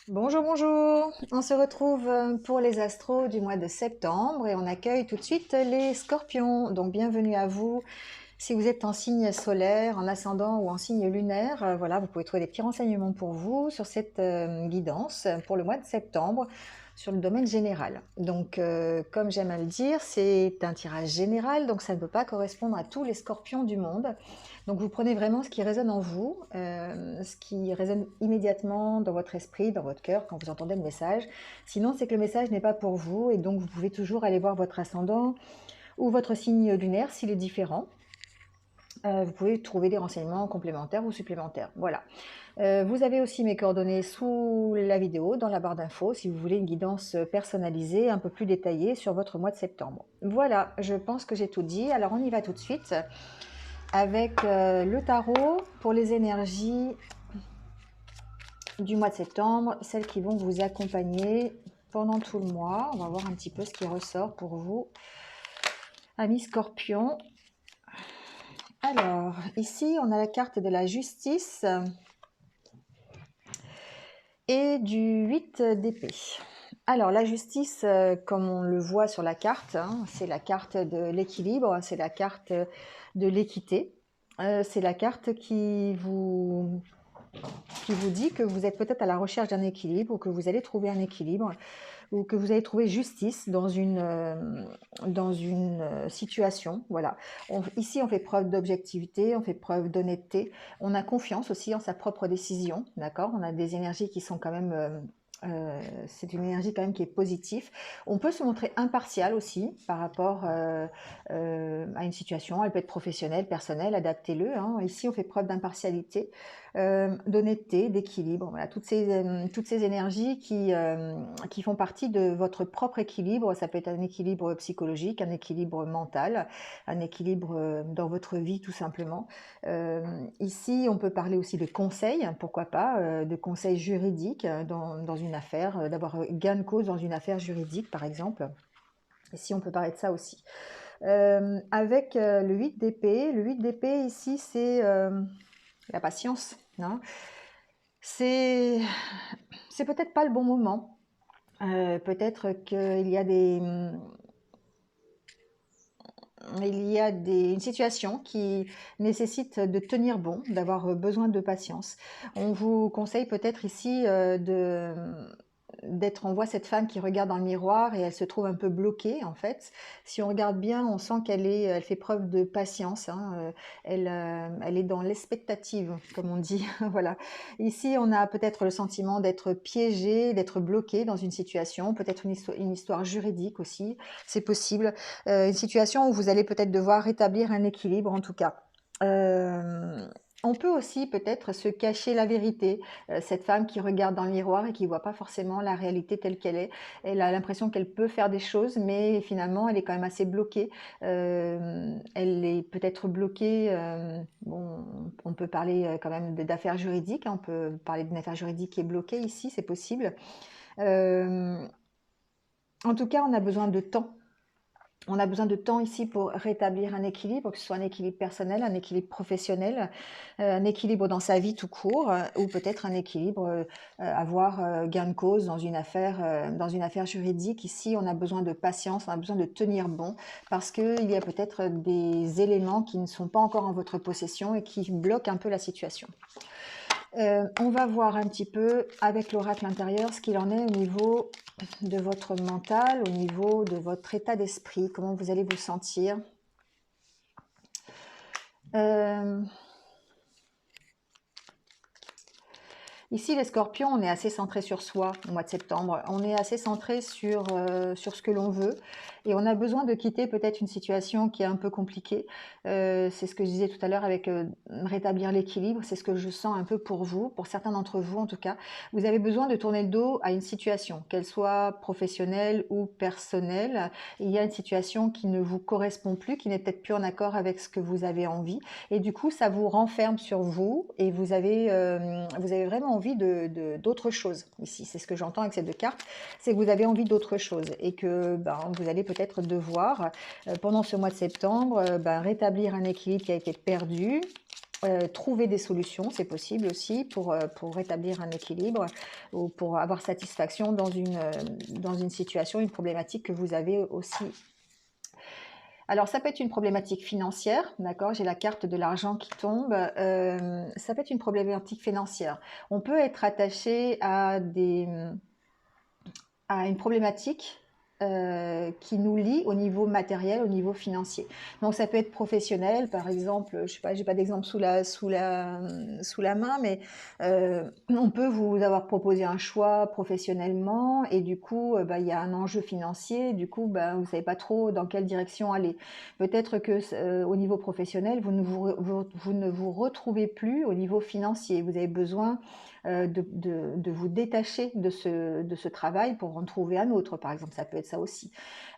Bonjour, bonjour. On se retrouve pour les astros du mois de septembre et on accueille tout de suite les scorpions. Donc bienvenue à vous. Si vous êtes en signe solaire, en ascendant ou en signe lunaire, voilà, vous pouvez trouver des petits renseignements pour vous sur cette guidance pour le mois de septembre sur le domaine général. Donc, comme j'aime à le dire, c'est un tirage général, donc ça ne peut pas correspondre à tous les scorpions du monde. Donc, vous prenez vraiment ce qui résonne en vous, ce qui résonne immédiatement dans votre esprit, dans votre cœur, quand vous entendez le message. Sinon, c'est que le message n'est pas pour vous, et donc vous pouvez toujours aller voir votre ascendant ou votre signe lunaire s'il est différent. Vous pouvez trouver des renseignements complémentaires ou supplémentaires. Voilà. Vous avez aussi mes coordonnées sous la vidéo, dans la barre d'infos, si vous voulez une guidance personnalisée, un peu plus détaillée sur votre mois de septembre. Voilà, je pense que j'ai tout dit. Alors on y va tout de suite avec le tarot pour les énergies du mois de septembre, celles qui vont vous accompagner pendant tout le mois. On va voir un petit peu ce qui ressort pour vous, amis scorpions. Alors, ici, on a la carte de la justice et du 8 d'épée. Alors, la justice, comme on le voit sur la carte, hein, c'est la carte de l'équilibre, c'est la carte de l'équité. C'est la carte qui vous dit que vous êtes peut-être à la recherche d'un équilibre ou que vous allez trouver un équilibre ou que vous allez trouver justice dans une situation. Voilà. Ici, on fait preuve d'objectivité, on fait preuve d'honnêteté, on a confiance aussi en sa propre décision, d'accord? On a des énergies qui sont quand même... c'est une énergie quand même qui est positive. On peut se montrer impartial aussi par rapport à une situation. Elle peut être professionnelle, personnelle, adaptez-le. Hein. Ici, on fait preuve d'impartialité, d'honnêteté, d'équilibre. Voilà, toutes ces énergies qui font partie de votre propre équilibre. Ça peut être un équilibre psychologique, un équilibre mental, un équilibre dans votre vie tout simplement. Ici, on peut parler aussi de conseils, pourquoi pas, de conseils juridiques dans une affaire, d'avoir gain de cause dans une affaire juridique par exemple. Ici, on peut parler de ça aussi. Avec le 8 d'épée, ici, c'est la patience. Hein. C'est peut-être pas le bon moment. Peut-être qu'il y a une situation qui nécessite de tenir bon, d'avoir besoin de patience. On vous conseille peut-être ici d'être, on voit cette femme qui regarde dans le miroir et elle se trouve un peu bloquée en fait. Si on regarde bien, on sent elle fait preuve de patience. Hein, elle est dans l'expectative, comme on dit. Voilà. Ici, on a peut-être le sentiment d'être piégé, d'être bloqué dans une situation, peut-être une histoire juridique aussi, c'est possible. Une situation où vous allez peut-être devoir rétablir un équilibre en tout cas. On peut aussi peut-être se cacher la vérité. Cette femme qui regarde dans le miroir et qui voit pas forcément la réalité telle qu'elle est. Elle a l'impression qu'elle peut faire des choses, mais finalement, elle est quand même assez bloquée. Elle est peut-être bloquée. Bon, on peut parler quand même d'affaires juridiques. Hein, on peut parler d'une affaire juridique qui est bloquée ici, c'est possible. En tout cas, on a besoin de temps. On a besoin de temps ici pour rétablir un équilibre, que ce soit un équilibre personnel, un équilibre professionnel, un équilibre dans sa vie tout court, ou peut-être un équilibre, avoir gain de cause dans une affaire juridique. Ici, on a besoin de patience, on a besoin de tenir bon, parce qu'il y a peut-être des éléments qui ne sont pas encore en votre possession et qui bloquent un peu la situation. On va voir un petit peu avec l'oracle intérieur ce qu'il en est au niveau de votre mental, au niveau de votre état d'esprit, comment vous allez vous sentir. Ici, les scorpions, on est assez centré sur soi au mois de septembre. On est assez centré sur ce que l'on veut. Et on a besoin de quitter peut-être une situation qui est un peu compliquée. C'est ce que je disais tout à l'heure avec rétablir l'équilibre. C'est ce que je sens un peu pour vous, pour certains d'entre vous en tout cas. Vous avez besoin de tourner le dos à une situation, qu'elle soit professionnelle ou personnelle. Il y a une situation qui ne vous correspond plus, qui n'est peut-être plus en accord avec ce que vous avez envie. Et du coup, ça vous renferme sur vous et vous avez vraiment envie d'autre chose ici. C'est ce que j'entends avec ces deux cartes, c'est que vous avez envie d'autre chose et que vous allez peut-être devoir, pendant ce mois de septembre, rétablir un équilibre qui a été perdu. trouver des solutions, c'est possible aussi, pour rétablir un équilibre ou pour avoir satisfaction dans une situation, une problématique que vous avez aussi. Alors, ça peut être une problématique financière, d'accord? J'ai la carte de l'argent qui tombe. Ça peut être une problématique financière. On peut être attaché à une problématique qui nous lie au niveau matériel, au niveau financier. Donc ça peut être professionnel, par exemple, je sais pas, j'ai pas d'exemple sous la main, mais on peut vous avoir proposé un choix professionnellement et du coup, bah, il y a un enjeu financier, du coup, bah, vous savez pas trop dans quelle direction aller. Peut-être que au niveau professionnel, vous ne vous retrouvez plus au niveau financier. Vous avez besoin de vous détacher de ce travail pour en trouver un autre, par exemple. Ça peut être ça aussi.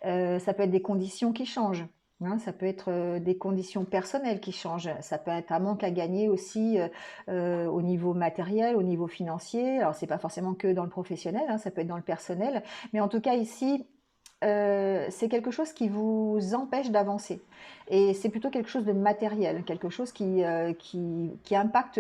Ça peut être des conditions qui changent. Hein, ça peut être des conditions personnelles qui changent. Ça peut être un manque à gagner aussi au niveau matériel, au niveau financier. Alors, c'est pas forcément que dans le professionnel, hein, ça peut être dans le personnel. Mais en tout cas, ici, c'est quelque chose qui vous empêche d'avancer. Et c'est plutôt quelque chose de matériel, quelque chose qui impacte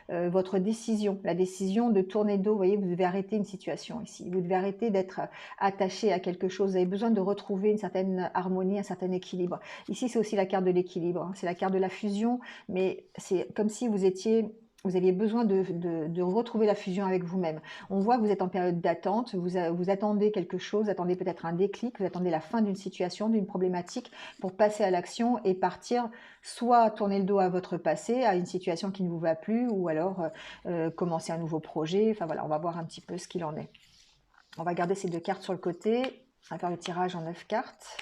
votre décision, la décision de tourner le dos. Vous voyez, vous devez arrêter une situation ici. Vous devez arrêter d'être attaché à quelque chose. Vous avez besoin de retrouver une certaine harmonie, un certain équilibre. Ici, c'est aussi la carte de l'équilibre. C'est la carte de la fusion, mais c'est comme si vous aviez besoin de retrouver la fusion avec vous-même. On voit que vous êtes en période d'attente, vous attendez quelque chose, vous attendez peut-être un déclic, vous attendez la fin d'une situation, d'une problématique pour passer à l'action et partir, soit tourner le dos à votre passé, à une situation qui ne vous va plus, ou alors commencer un nouveau projet. Enfin voilà, on va voir un petit peu ce qu'il en est. On va garder ces deux cartes sur le côté. On va faire le tirage en 9 cartes.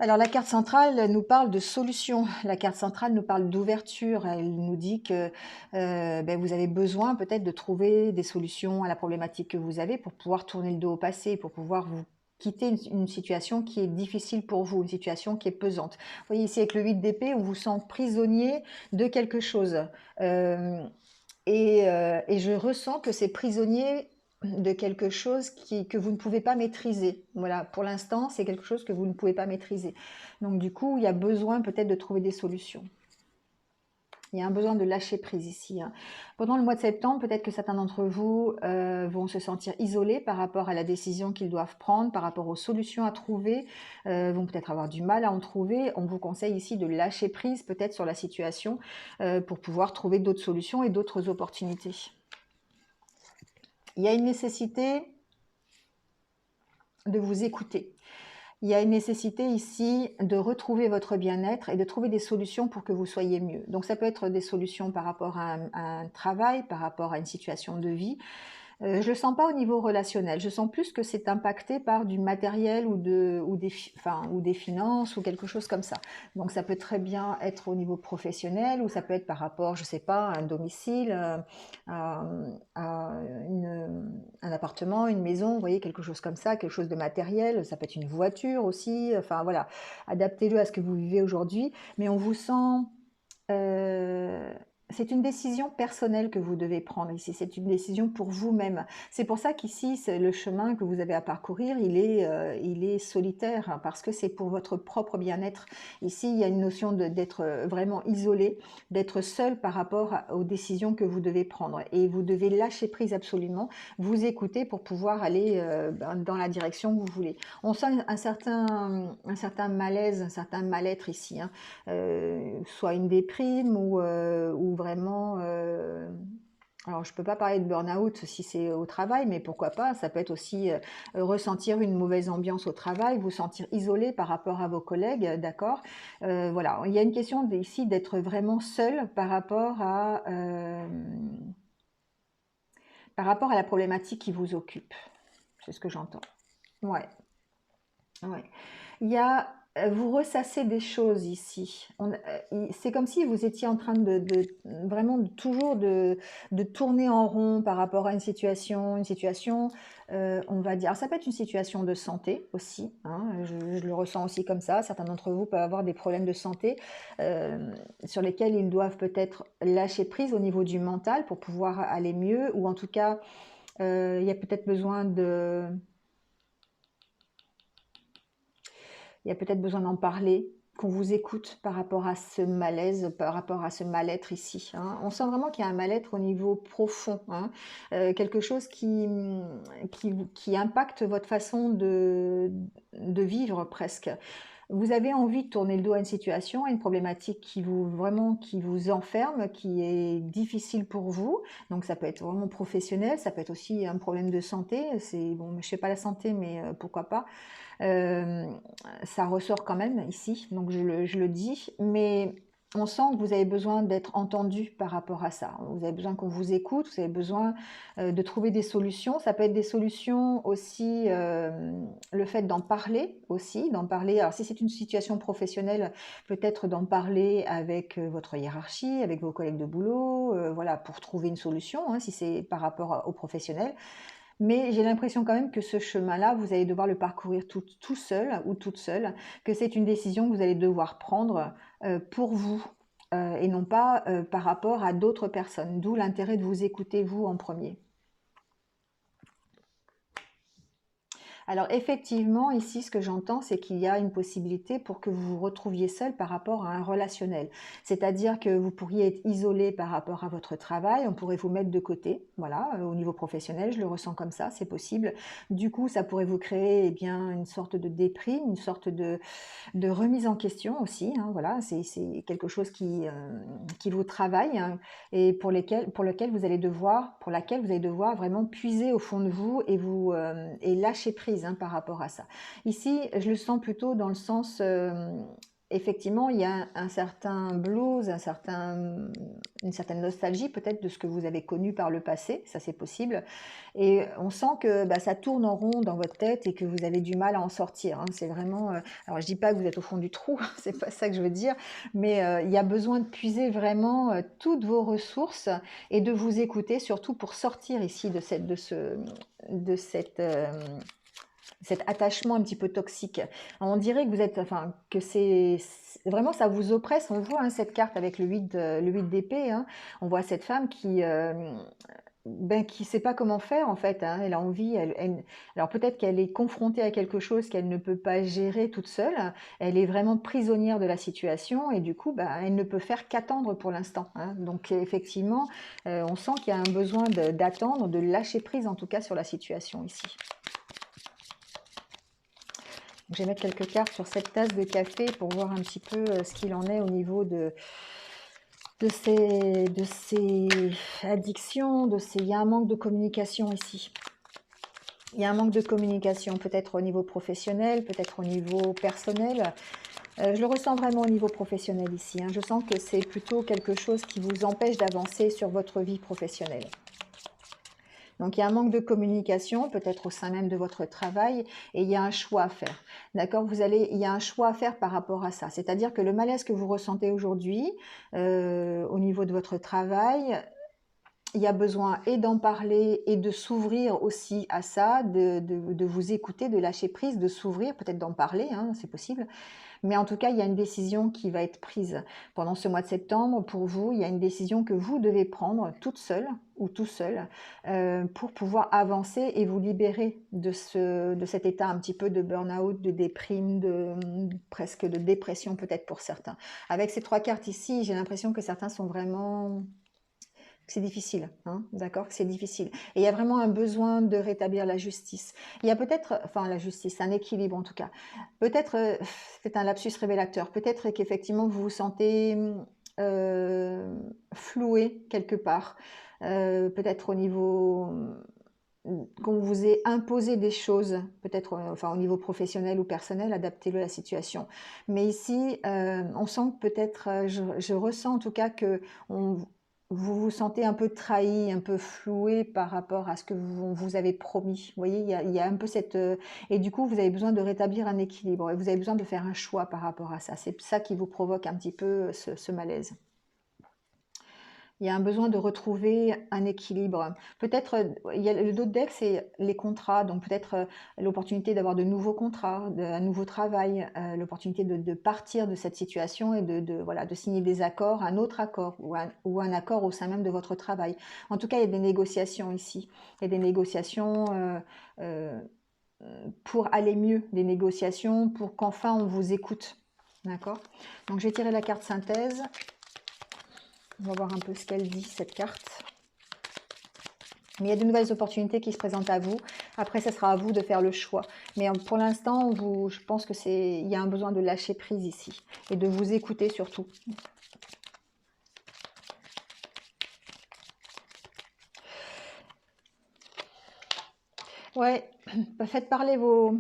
Alors la carte centrale nous parle de solution, la carte centrale nous parle d'ouverture, elle nous dit que ben, vous avez besoin peut-être de trouver des solutions à la problématique que vous avez pour pouvoir tourner le dos au passé, pour pouvoir vous quitter une situation qui est difficile pour vous, une situation qui est pesante. Vous voyez ici avec le 8 d'épée, on vous sent prisonnier de quelque chose. Euh, et je ressens que c'est prisonnier de quelque chose que vous ne pouvez pas maîtriser. Voilà, pour l'instant, c'est quelque chose que vous ne pouvez pas maîtriser. Donc du coup, il y a besoin peut-être de trouver des solutions. Il y a un besoin de lâcher prise ici. Hein. Pendant le mois de septembre, peut-être que certains d'entre vous vont se sentir isolés par rapport à la décision qu'ils doivent prendre, par rapport aux solutions à trouver, vont peut-être avoir du mal à en trouver. On vous conseille ici de lâcher prise peut-être sur la situation pour pouvoir trouver d'autres solutions et d'autres opportunités. Il y a une nécessité de vous écouter. Il y a une nécessité ici de retrouver votre bien-être et de trouver des solutions pour que vous soyez mieux. Donc ça peut être des solutions par rapport à un travail, par rapport à une situation de vie. Je ne le sens pas au niveau relationnel. Je sens plus que c'est impacté par du matériel ou des finances ou quelque chose comme ça. Donc ça peut très bien être au niveau professionnel ou ça peut être par rapport, je ne sais pas, à un domicile, à, à un appartement, une maison, vous voyez, quelque chose comme ça, quelque chose de matériel. Ça peut être une voiture aussi. Enfin voilà, adaptez-le à ce que vous vivez aujourd'hui. Mais on vous sent... euh, c'est une décision personnelle que vous devez prendre ici, c'est une décision pour vous-même. C'est pour ça qu'ici, le chemin que vous avez à parcourir, il est solitaire, hein, parce que c'est pour votre propre bien-être. Ici, il y a une notion d'être vraiment isolé, d'être seul par rapport aux décisions que vous devez prendre. Et vous devez lâcher prise absolument, vous écouter pour pouvoir aller dans la direction que vous voulez. On sent un certain malaise, un certain mal-être ici, hein. Soit une déprime ou vraiment... alors, je ne peux pas parler de burn-out si c'est au travail, mais pourquoi pas, ça peut être aussi ressentir une mauvaise ambiance au travail, vous sentir isolé par rapport à vos collègues, d'accord. Voilà, il y a une question ici d'être vraiment seul par rapport à la problématique qui vous occupe. C'est ce que j'entends. Ouais, ouais. Il y a, vous ressassez des choses ici. C'est comme si vous étiez en train vraiment toujours de tourner en rond par rapport à une situation, on va dire, alors ça peut être une situation de santé aussi, hein, je le ressens aussi comme ça. Certains d'entre vous peuvent avoir des problèmes de santé sur lesquels ils doivent peut-être lâcher prise au niveau du mental pour pouvoir aller mieux, ou en tout cas, il y a peut-être besoin Il y a peut-être besoin d'en parler, qu'on vous écoute par rapport à ce malaise, par rapport à ce mal-être ici, hein. On sent vraiment qu'il y a un mal-être au niveau profond, hein. Quelque chose qui impacte votre façon de vivre presque. Vous avez envie de tourner le dos à une situation, à une problématique qui vous vraiment qui vous enferme, qui est difficile pour vous. Donc ça peut être vraiment professionnel, ça peut être aussi un problème de santé. C'est bon, je sais pas la santé, mais pourquoi pas. Euh, Ça ressort quand même ici, donc je le dis. Mais on sent que vous avez besoin d'être entendu par rapport à ça. Vous avez besoin qu'on vous écoute, vous avez besoin de trouver des solutions. Ça peut être des solutions aussi, le fait d'en parler aussi, d'en parler. Alors si c'est une situation professionnelle, peut-être d'en parler avec votre hiérarchie, avec vos collègues de boulot, voilà, pour trouver une solution, hein, si c'est par rapport au professionnel. Mais j'ai l'impression quand même que ce chemin-là, vous allez devoir le parcourir tout seul ou toute seule, que c'est une décision que vous allez devoir prendre pour vous et non pas par rapport à d'autres personnes. D'où l'intérêt de vous écouter vous en premier. Alors effectivement, ici, ce que j'entends, c'est qu'il y a une possibilité pour que vous vous retrouviez seul par rapport à un relationnel. C'est-à-dire que vous pourriez être isolé par rapport à votre travail, on pourrait vous mettre de côté, voilà, au niveau professionnel, je le ressens comme ça, c'est possible. Du coup, ça pourrait vous créer eh bien, une sorte de déprime, une sorte de remise en question aussi, hein, voilà, c'est quelque chose qui vous travaille, hein, et pour lequel vous allez devoir, pour laquelle vous allez devoir vraiment puiser au fond de vous et lâcher prise hein, par rapport à ça. Ici, je le sens plutôt dans le sens, effectivement, il y a un certain blues, une certaine nostalgie peut-être de ce que vous avez connu par le passé, ça c'est possible. Et on sent que bah, ça tourne en rond dans votre tête et que vous avez du mal à en sortir, hein. C'est vraiment. Alors je dis pas que vous êtes au fond du trou, c'est pas ça que je veux dire, mais il y a besoin de puiser vraiment toutes vos ressources et de vous écouter, surtout pour sortir ici de cet attachement un petit peu toxique. On dirait que vous êtes, enfin, que vraiment ça vous oppresse. On voit hein, cette carte avec le 8 d'épée. Hein. On voit cette femme qui sait pas comment faire en fait, hein. Elle a envie, alors peut-être qu'elle est confrontée à quelque chose qu'elle ne peut pas gérer toute seule. Elle est vraiment prisonnière de la situation et du coup, bah, elle ne peut faire qu'attendre pour l'instant, hein. Donc effectivement, on sent qu'il y a un besoin d'attendre, de lâcher prise en tout cas sur la situation ici. Donc, je vais mettre quelques cartes sur cette tasse de café pour voir un petit peu ce qu'il en est au niveau de ces addictions, il y a un manque de communication ici. Il y a un manque de communication, peut-être au niveau professionnel, peut-être au niveau personnel. Je le ressens vraiment au niveau professionnel ici, hein. Je sens que c'est plutôt quelque chose qui vous empêche d'avancer sur votre vie professionnelle. Donc il y a un manque de communication, peut-être au sein même de votre travail, et il y a un choix à faire. D'accord? Il y a un choix à faire par rapport à ça. C'est-à-dire que le malaise que vous ressentez aujourd'hui, au niveau de votre travail, il y a besoin et d'en parler et de s'ouvrir aussi à ça, de vous écouter, de lâcher prise, de s'ouvrir, peut-être d'en parler, hein, c'est possible. Mais en tout cas, il y a une décision qui va être prise pendant ce mois de septembre. Pour vous, il y a une décision que vous devez prendre toute seule ou tout seul pour pouvoir avancer et vous libérer de cet état un petit peu de burn-out, de déprime, presque de dépression peut-être pour certains. Avec ces trois cartes ici, j'ai l'impression que certains sont vraiment c'est difficile, hein, d'accord, que c'est difficile. Et il y a vraiment un besoin de rétablir la justice. Il y a peut-être, enfin la justice, un équilibre en tout cas. Peut-être, c'est un lapsus révélateur. Peut-être qu'effectivement vous vous sentez euh, floué quelque part. Peut-être au niveau qu'on vous ait imposé des choses, peut-être enfin, au niveau professionnel ou personnel, adaptez-le à la situation. Mais ici, on sent que peut-être, je ressens en tout cas que vous vous sentez un peu trahi, un peu floué par rapport à ce que vous avez promis. Vous voyez, il y a un peu cette... et du coup, vous avez besoin de rétablir un équilibre et vous avez besoin de faire un choix par rapport à ça. C'est ça qui vous provoque un petit peu ce malaise. Il y a un besoin de retrouver un équilibre. Peut-être, il y a le d'autres deck, c'est les contrats, donc peut-être l'opportunité d'avoir de nouveaux contrats, un nouveau travail, l'opportunité de partir de cette situation et voilà, de signer des accords, un autre accord ou un accord au sein même de votre travail. En tout cas, il y a des négociations ici. Il y a des négociations pour aller mieux, des négociations, pour qu'enfin on vous écoute. D'accord? Donc je vais tirer la carte synthèse. On va voir un peu ce qu'elle dit, cette carte. Mais il y a de nouvelles opportunités qui se présentent à vous. Après, ce sera à vous de faire le choix. Mais pour l'instant, je pense que il y a un besoin de lâcher prise ici. Et de vous écouter surtout. Ouais, faites parler votre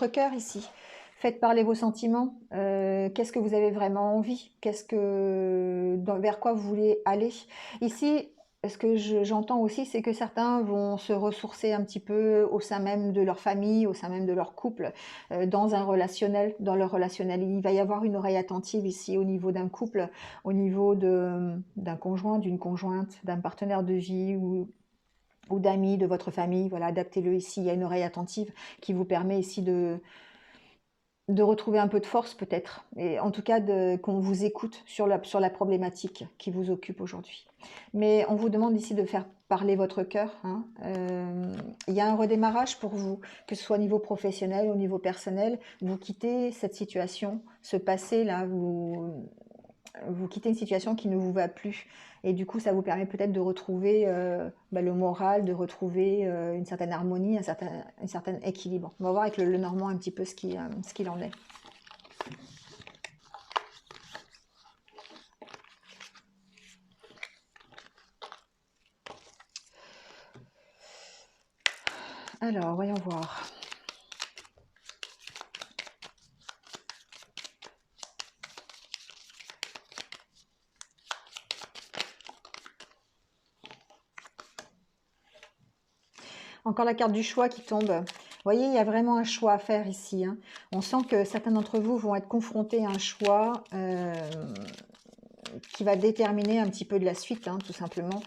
cœur ici. Faites parler vos sentiments. Qu'est-ce que vous avez vraiment envie? Vers quoi vous voulez aller? Ici, ce que j'entends aussi, c'est que certains vont se ressourcer un petit peu au sein même de leur famille, au sein même de leur couple, dans un relationnel, dans leur relationnel. Il va y avoir une oreille attentive ici au niveau d'un couple, au niveau d'un conjoint, d'une conjointe, d'un partenaire de vie ou d'amis, de votre famille. Voilà, adaptez-le ici. Il y a une oreille attentive qui vous permet ici de retrouver un peu de force peut-être, et en tout cas qu'on vous écoute sur la problématique qui vous occupe aujourd'hui. Mais on vous demande ici de faire parler votre cœur. Hein. Il y a un redémarrage pour vous, que ce soit au niveau professionnel, au niveau personnel. Vous quittez cette situation, ce passé-là, vous quittez une situation qui ne vous va plus. Et du coup, ça vous permet peut-être de retrouver le moral, de retrouver une certaine harmonie, un certain équilibre. On va voir avec le Normand un petit peu ce qu'il en est. Alors, voyons voir. Encore la carte du choix qui tombe. Vous voyez, il y a vraiment un choix à faire ici. Hein. On sent que certains d'entre vous vont être confrontés à un choix qui va déterminer un petit peu de la suite, hein, tout simplement.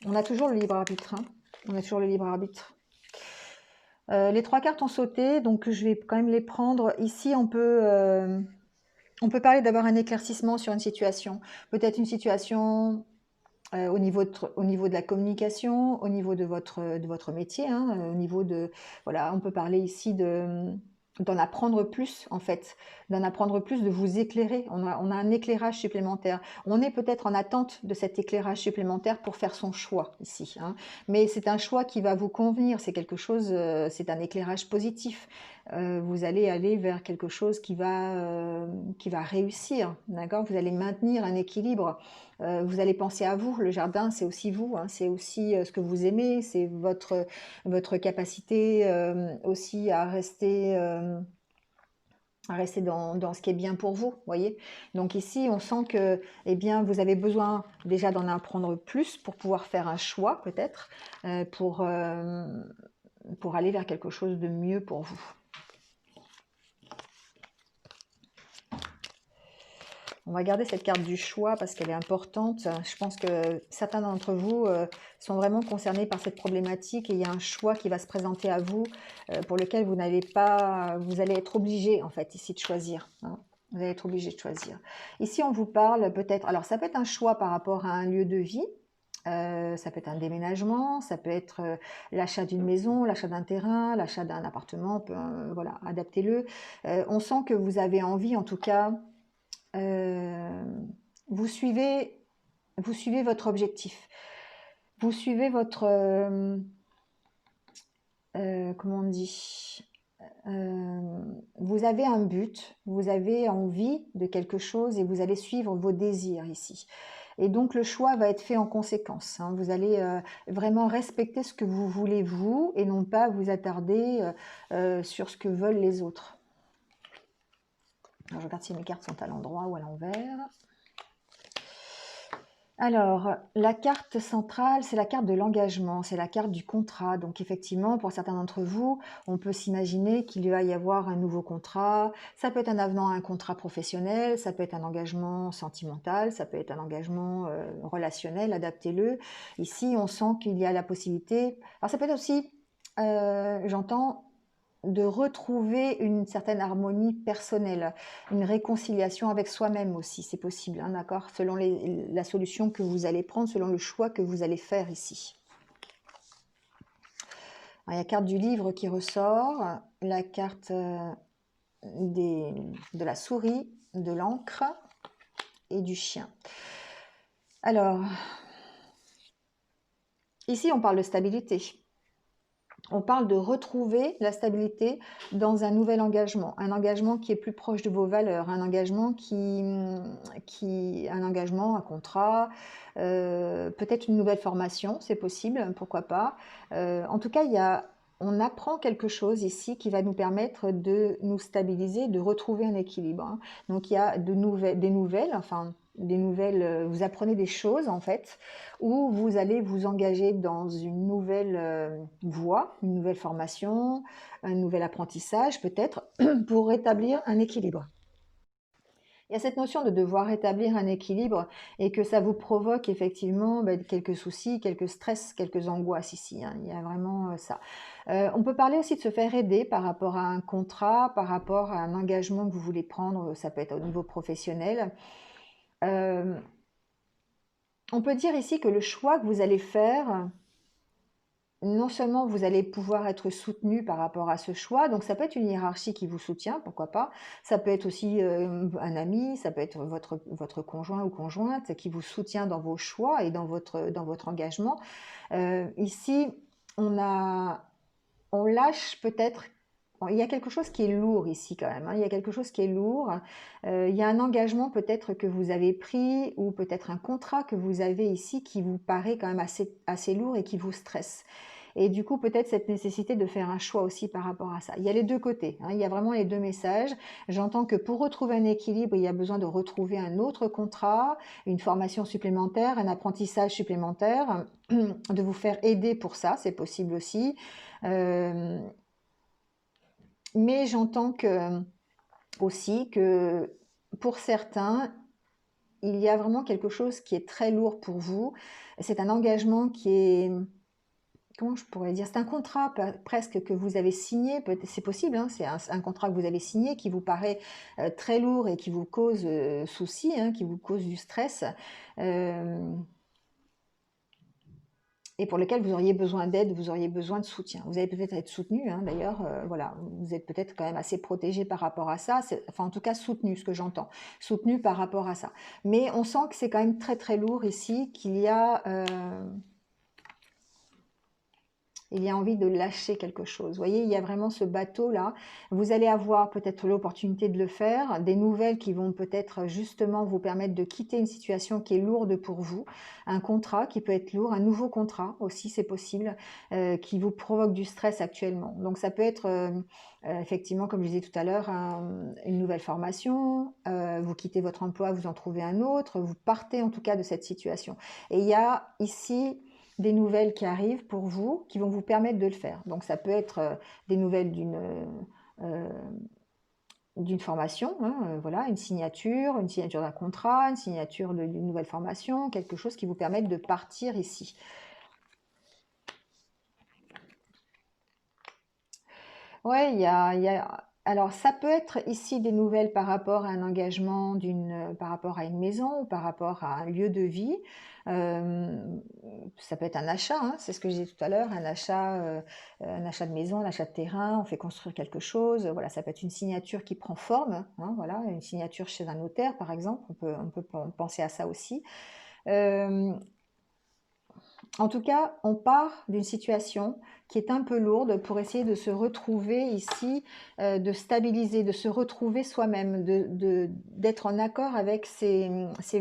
On a toujours le libre arbitre. Hein. On a toujours le libre arbitre. Les trois cartes ont sauté, donc je vais quand même les prendre. Ici, on peut parler d'avoir un éclaircissement sur une situation. Peut-être une situation au niveau de la communication, au niveau de votre métier, hein, au niveau de... Voilà, on peut parler ici d'en apprendre plus, en fait, d'en apprendre plus, de vous éclairer. On a un éclairage supplémentaire. On est peut-être en attente de cet éclairage supplémentaire pour faire son choix ici. Hein. Mais c'est un choix qui va vous convenir. C'est quelque chose, c'est un éclairage positif. Vous allez aller vers quelque chose qui va réussir. D'accord? Vous allez maintenir un équilibre. Vous allez penser à vous. Le jardin, c'est aussi vous. Hein. C'est aussi ce que vous aimez. C'est votre capacité aussi à rester dans ce qui est bien pour vous, voyez. Donc ici, on sent que, eh bien, vous avez besoin déjà d'en apprendre plus pour pouvoir faire un choix, peut-être, pour aller vers quelque chose de mieux pour vous. On va garder cette carte du choix parce qu'elle est importante. Je pense que certains d'entre vous sont vraiment concernés par cette problématique et il y a un choix qui va se présenter à vous pour lequel vous allez être obligé en fait ici de choisir. Hein. Vous allez être obligé de choisir. Ici, on vous parle peut-être, alors ça peut être un choix par rapport à un lieu de vie. Ça peut être un déménagement, ça peut être l'achat d'une maison, l'achat d'un terrain, l'achat d'un appartement, voilà, adaptez-le. On sent que vous avez envie en tout cas vous suivez votre objectif. Vous suivez votre... comment on dit vous avez un but, vous avez envie de quelque chose et vous allez suivre vos désirs ici. Et donc le choix va être fait en conséquence. Hein. Vous allez vraiment respecter ce que vous voulez vous et non pas vous attarder sur ce que veulent les autres. Alors, je regarde si mes cartes sont à l'endroit ou à l'envers. Alors, la carte centrale, c'est la carte de l'engagement, c'est la carte du contrat. Donc, effectivement, pour certains d'entre vous, on peut s'imaginer qu'il va y avoir un nouveau contrat. Ça peut être un avenant à un contrat professionnel, ça peut être un engagement sentimental, ça peut être un engagement relationnel, adaptez-le. Ici, on sent qu'il y a la possibilité... Alors, ça peut être aussi, j'entends, de retrouver une certaine harmonie personnelle, une réconciliation avec soi-même aussi, c'est possible, hein, d'accord, selon la solution que vous allez prendre, selon le choix que vous allez faire ici. Alors, il y a la carte du livre qui ressort, la carte de la souris, de l'encre et du chien. Alors, ici, on parle de stabilité. On parle de retrouver la stabilité dans un nouvel engagement, un engagement qui est plus proche de vos valeurs, un engagement un engagement, un contrat, peut-être une nouvelle formation, c'est possible, pourquoi pas. En tout cas, on apprend quelque chose ici qui va nous permettre de nous stabiliser, de retrouver un équilibre, hein. Donc il y a des nouvelles, vous apprenez des choses en fait, où vous allez vous engager dans une nouvelle voie, une nouvelle formation, un nouvel apprentissage peut-être, pour rétablir un équilibre. Il y a cette notion de devoir rétablir un équilibre et que ça vous provoque effectivement quelques soucis, quelques stress, quelques angoisses ici, hein. Il y a vraiment ça. On peut parler aussi de se faire aider par rapport à un contrat, par rapport à un engagement que vous voulez prendre, ça peut être au niveau professionnel. On peut dire ici que le choix que vous allez faire, non seulement vous allez pouvoir être soutenu par rapport à ce choix, donc ça peut être une hiérarchie qui vous soutient, pourquoi pas, ça peut être aussi un ami, ça peut être votre conjoint ou conjointe qui vous soutient dans vos choix et dans votre engagement. Ici, on lâche peut-être, il y a quelque chose qui est lourd ici quand même, hein. Il y a quelque chose qui est lourd. Il y a un engagement peut-être que vous avez pris ou peut-être un contrat que vous avez ici qui vous paraît quand même assez lourd et qui vous stresse. Et du coup, peut-être cette nécessité de faire un choix aussi par rapport à ça. Il y a les deux côtés, hein. Il y a vraiment les deux messages. J'entends que pour retrouver un équilibre, il y a besoin de retrouver un autre contrat, une formation supplémentaire, un apprentissage supplémentaire, de vous faire aider pour ça, c'est possible aussi. Mais j'entends aussi que pour certains, il y a vraiment quelque chose qui est très lourd pour vous. C'est un engagement qui est, comment je pourrais dire, c'est un contrat presque que vous avez signé, c'est possible, hein, c'est un contrat que vous avez signé qui vous paraît très lourd et qui vous cause souci, hein, qui vous cause du stress. Et pour lequel vous auriez besoin d'aide, vous auriez besoin de soutien. Vous allez peut-être être soutenu, hein, d'ailleurs, voilà, vous êtes peut-être quand même assez protégé par rapport à ça, enfin en tout cas soutenu, ce que j'entends, soutenu par rapport à ça. Mais on sent que c'est quand même très très lourd ici, qu'il y a envie de lâcher quelque chose. Vous voyez, il y a vraiment ce bateau-là. Vous allez avoir peut-être l'opportunité de le faire, des nouvelles qui vont peut-être justement vous permettre de quitter une situation qui est lourde pour vous, un contrat qui peut être lourd, un nouveau contrat aussi, c'est possible, qui vous provoque du stress actuellement. Donc ça peut être effectivement, comme je disais tout à l'heure, une nouvelle formation, vous quittez votre emploi, vous en trouvez un autre, vous partez en tout cas de cette situation. Et il y a ici des nouvelles qui arrivent pour vous, qui vont vous permettre de le faire. Donc ça peut être des nouvelles d'une formation, hein, voilà, une signature d'un contrat, une signature d'une nouvelle formation, quelque chose qui vous permette de partir ici. Ouais, alors ça peut être ici des nouvelles par rapport à un engagement, par rapport à une maison ou par rapport à un lieu de vie. Euh, Ça peut être un achat, hein, c'est ce que j'ai dit tout à l'heure, un achat de maison, un achat de terrain, on fait construire quelque chose. Voilà, ça peut être une signature qui prend forme, hein, voilà, une signature chez un notaire par exemple. On peut penser à ça aussi. Euh, En tout cas, on part d'une situation qui est un peu lourde pour essayer de se retrouver ici, de stabiliser, de se retrouver soi-même, d'être en accord avec ses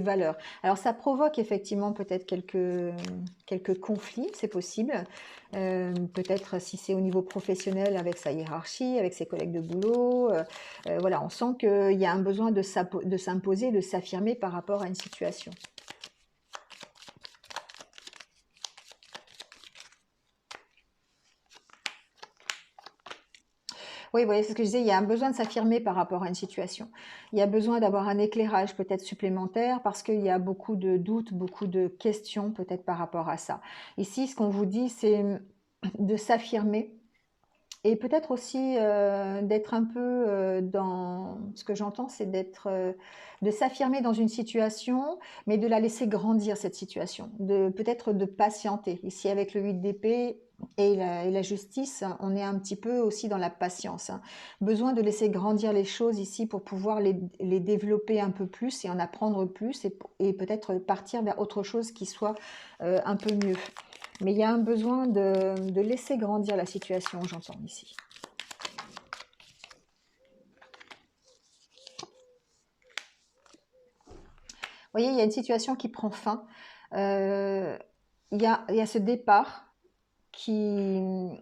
valeurs. Alors ça provoque effectivement peut-être quelques conflits, c'est possible. Peut-être si c'est au niveau professionnel avec sa hiérarchie, avec ses collègues de boulot. Voilà, on sent qu'il y a un besoin de s'imposer, de s'affirmer par rapport à une situation. Oui, oui, c'est ce que je disais, il y a un besoin de s'affirmer par rapport à une situation. Il y a besoin d'avoir un éclairage peut-être supplémentaire parce qu'il y a beaucoup de doutes, beaucoup de questions peut-être par rapport à ça. Ici, ce qu'on vous dit, c'est de s'affirmer Et peut-être aussi d'être un peu dans ce que j'entends, c'est de s'affirmer dans une situation, mais de la laisser grandir cette situation, de peut-être de patienter. Ici avec le 8 d'épée et la justice, on est un petit peu aussi dans la patience, hein. Besoin de laisser grandir les choses ici pour pouvoir les développer un peu plus et en apprendre plus et peut-être partir vers autre chose qui soit un peu mieux. Mais il y a un besoin de laisser grandir la situation, j'entends ici. Vous voyez, il y a une situation qui prend fin. Euh, il y a ce départ qui...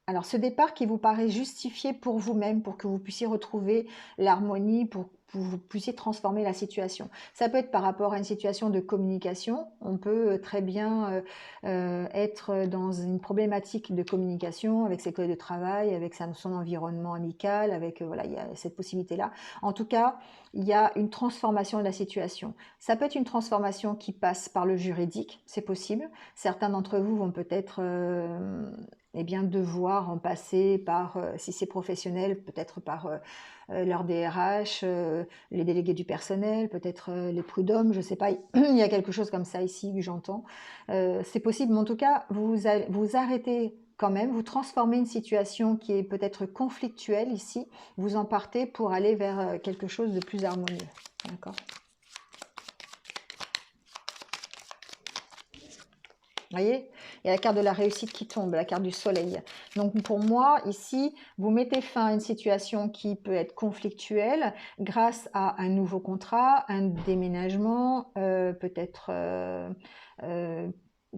Alors, ce départ qui vous paraît justifié pour vous-même, pour que vous puissiez retrouver l'harmonie, pour que vous puissiez transformer la situation. Ça peut être par rapport à une situation de communication. On peut très bien être dans une problématique de communication avec ses collègues de travail, avec son environnement amical, avec voilà, il y a cette possibilité-là. En tout cas, il y a une transformation de la situation. Ça peut être une transformation qui passe par le juridique, c'est possible. Certains d'entre vous vont peut-être eh bien, devoir en passer par, si c'est professionnel, peut-être par leur DRH, les délégués du personnel, peut-être les prud'hommes, je ne sais pas, il y a quelque chose comme ça ici que j'entends. C'est possible, mais en tout cas, vous arrêtez quand même, vous transformez une situation qui est peut-être conflictuelle ici, vous en partez pour aller vers quelque chose de plus harmonieux. D'accord ? Vous voyez, il y a la carte de la réussite qui tombe, la carte du soleil. Donc pour moi, ici, vous mettez fin à une situation qui peut être conflictuelle grâce à un nouveau contrat, un déménagement, peut-être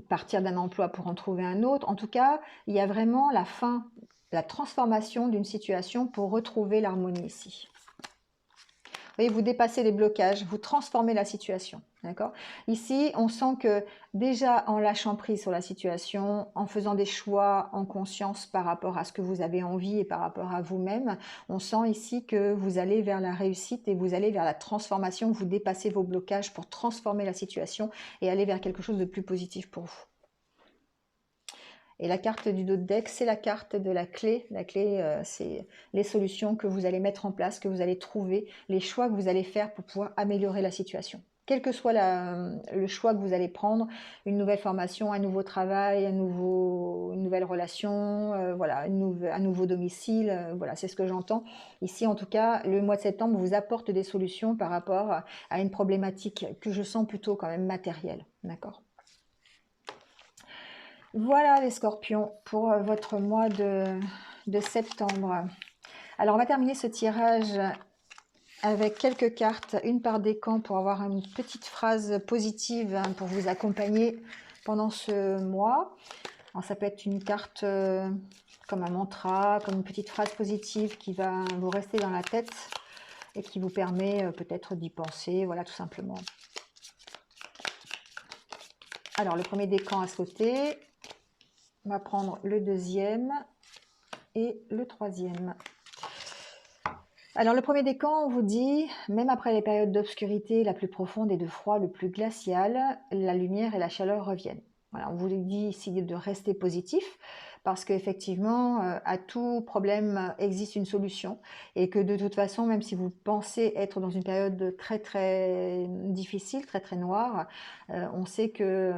partir d'un emploi pour en trouver un autre. En tout cas, il y a vraiment la fin, la transformation d'une situation pour retrouver l'harmonie ici. Vous voyez, vous dépassez les blocages, vous transformez la situation. D'accord ? Ici, on sent que déjà en lâchant prise sur la situation, en faisant des choix en conscience par rapport à ce que vous avez envie et par rapport à vous-même, on sent ici que vous allez vers la réussite et vous allez vers la transformation, vous dépassez vos blocages pour transformer la situation et aller vers quelque chose de plus positif pour vous. Et la carte du dos de deck, c'est la carte de la clé. La clé, c'est les solutions que vous allez mettre en place, que vous allez trouver, les choix que vous allez faire pour pouvoir améliorer la situation. Quel que soit le choix que vous allez prendre, une nouvelle formation, un nouveau travail, une nouvelle relation, voilà, un nouveau domicile, voilà, c'est ce que j'entends. Ici, en tout cas, le mois de septembre vous apporte des solutions par rapport à une problématique que je sens plutôt quand même matérielle. D'accord ? Voilà les scorpions pour votre mois de septembre. Alors on va terminer ce tirage avec quelques cartes, une par décan pour avoir une petite phrase positive pour vous accompagner pendant ce mois. Alors ça peut être une carte comme un mantra, comme une petite phrase positive qui va vous rester dans la tête et qui vous permet peut-être d'y penser, voilà tout simplement. Alors le premier décan à sauter. On va prendre le deuxième et le troisième. Alors le premier décan, on vous dit, même après les périodes d'obscurité la plus profonde et de froid le plus glacial, la lumière et la chaleur reviennent. Voilà, on vous dit ici de rester positif parce qu'effectivement, à tout problème existe une solution et que de toute façon, même si vous pensez être dans une période très très difficile, très très noire, on sait que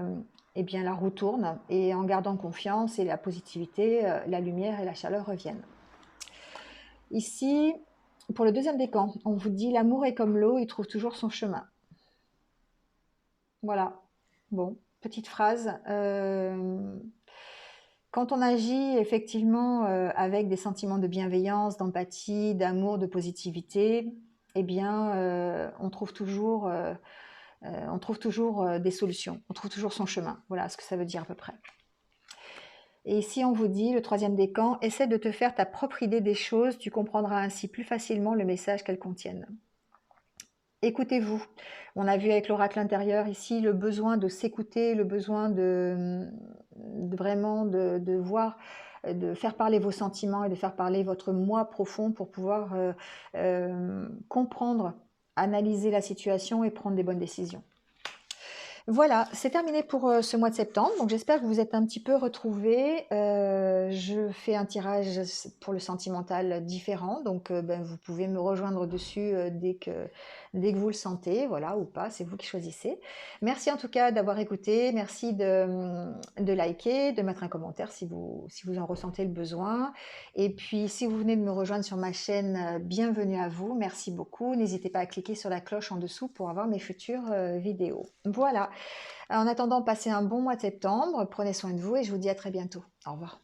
eh bien, la roue tourne et en gardant confiance et la positivité, la lumière et la chaleur reviennent. Ici, pour le deuxième décan, on vous dit l'amour est comme l'eau, il trouve toujours son chemin. Voilà. Bon, petite phrase. Quand on agit effectivement avec des sentiments de bienveillance, d'empathie, d'amour, de positivité, eh bien, on trouve toujours des solutions, on trouve toujours son chemin. Voilà ce que ça veut dire à peu près. Et ici, on vous dit, le troisième décan, essaie de te faire ta propre idée des choses, tu comprendras ainsi plus facilement le message qu'elles contiennent. Écoutez-vous. On a vu avec l'oracle intérieur ici le besoin de s'écouter, le besoin vraiment de voir, de faire parler vos sentiments et de faire parler votre moi profond pour pouvoir comprendre, analyser la situation et prendre des bonnes décisions. Voilà, c'est terminé pour, ce mois de septembre, donc j'espère que vous êtes un petit peu retrouvés. Je fais un tirage pour le sentimental différent, donc ben, vous pouvez me rejoindre dessus, dès que vous le sentez, voilà, ou pas, c'est vous qui choisissez. Merci en tout cas d'avoir écouté, merci de liker, de mettre un commentaire si vous en ressentez le besoin et puis si vous venez de me rejoindre sur ma chaîne, bienvenue à vous, merci beaucoup. N'hésitez pas à cliquer sur la cloche en dessous pour avoir mes futures, vidéos. Voilà. En attendant, passez un bon mois de septembre, prenez soin de vous et je vous dis à très bientôt. Au revoir.